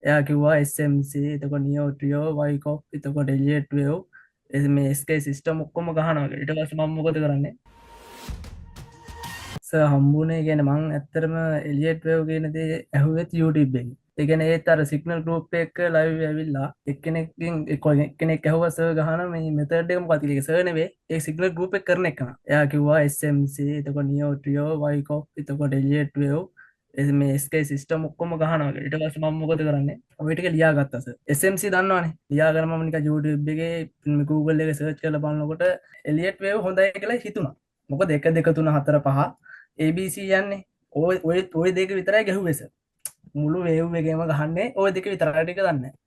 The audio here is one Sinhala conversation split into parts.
එයා කිව්වා SMC එතකොට නියෝ ට්‍රියෝ වයිකොප් එතකොට එලියට් වේව් මේ SK සිස්ටම් ඔක්කොම ගහනවා කියලා. ඊට පස්සේ මම මොකද කරන්නේ? හම්බුනේ කියන්නේ මං ඇත්තටම එලියට් වේව් කියන දේ ඇහුවෙත් YouTube එකේ. ඒ කියන්නේ ඒත් අර සිග්නල් ගෲප් එක ලයිව් ඇවිල්ලා එක්කෙනෙක්ගෙන් එක්කෙනෙක් ඇහුවා සර් ගහන මේ මෙතඩ් එක මොකක්ද කියලා. සර් නෙවෙයි ඒ සිග්නල් ගෲප් එක කරන එක. එයා කිව්වා SMC එතකොට නියෝ ට්‍රියෝ වයිකොප් එතකොට එලියට් වේව් මේ SK සිස්ටම් ඔක්කොම ගහනවා කියලා. ඊට පස්සේ මම මොකද කරන්නේ? ඔය ටික ලියාගත්තා සර්. SMC දන්නවනේ. ලියාගෙන මම නිකන් YouTube එකේ Google එකේ සර්ච් කරලා බලනකොට එලියට් වේව් හොඳයි කියලා හිතුණා. මොකද 1 2 3 4 5 ABC යන්නේ ඔය දෙක විතරයි ගැහුවේ සර්. මුළු වේව් එකේම ගහන්නේ ඔය දෙක විතරයි ටික දන්නේ නැහැ.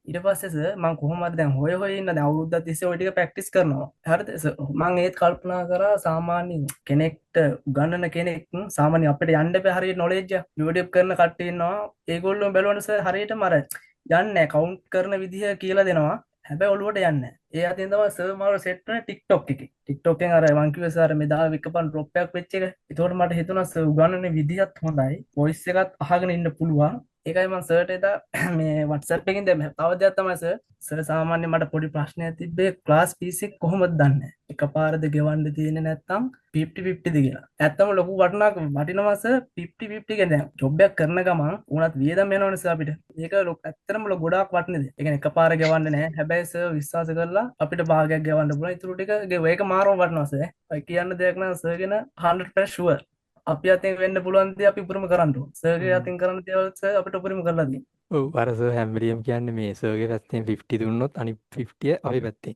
ඊට පස්සේ සර් මම කොහොමද දැන් හොය ඉන්න දැන් අවුරුද්දක් තිස්සේ ඔය ටික ප්‍රැක්ටිස් කරනවා. හරිද සර්? මම ඒත් කල්පනා කරා සාමාන්‍ය කෙනෙක්ට උගන්වන කෙනෙක් සාමාන්‍ය අපිට යන්න බෑ හරියට නොලෙජ් එක. YouTube කරන කට්ටිය ඉන්නවා. ඒගොල්ලෝ බැලුවොත් සර් හරියටම අර යන්නේ නැහැ කවුන්ට් කරන විදිහ කියලා දෙනවා. හැබැයි ඔළුවට යන්නේ නැහැ. ඒ අතින් තමයි සර් මාව සෙට් කරන්නේ TikTok එකේ. TikTok එකෙන් අර මං කිව්වේ සර් මෙදා විකපන් ඩ්‍රොප් එකක් වෙච්ච එක. ඒතකොට මට හිතුණා සර් උගන්වන්නේ විදිහත් හොඳයි. වොයිස් එකත් අහගෙන ඉන්න පුළුවන්. ඒකයි මම සර්ට එදා මේ WhatsApp එකකින් දැම්ම. තව දෙයක් තමයි සර් සාමාන්‍යයෙන් මට පොඩි ප්‍රශ්නයක් තිබ්බේ ක්ලාස් ෆීස් එක කොහොමද දන්නේ? එකපාරද ගෙවන්න තියෙන්නේ නැත්නම් 50-50ද කියලා. ඇත්තම ලොකු වටිනවා සර් 50-50 කියන්නේ දැන් ජොබ් එකක් කරන ගමන් උනත් වියදම් වෙනවනේ සර් අපිට. ඒක ඇත්තටම ගොඩාක් වටින දෙයක්. ඒ කියන්නේ එකපාර ගෙවන්න නැහැ. හැබැයි සර් විශ්වාස කරලා අපිට භාගයක් ගෙවන්න පුළුවන්. ඊටු ටික ඒක මාරම වටිනවා සර්. ඔය කියන්න දෙයක් නෑ සර් ගැන 100% ෂුවර්. අපි අතින් වෙන්න පුළුවන් දේ අපි උපරිම කරන්න ඕන. සර්ගේ අතින් කරන දේවල් සර් අපිට උපරිම කරලා දෙන්න. ඔව් අර සර් හැම වෙලෙම කියන්නේ මේ සර්ගේ පැත්තෙන් 50 දුන්නොත් අනිත් 50 අපි පැත්තෙන්.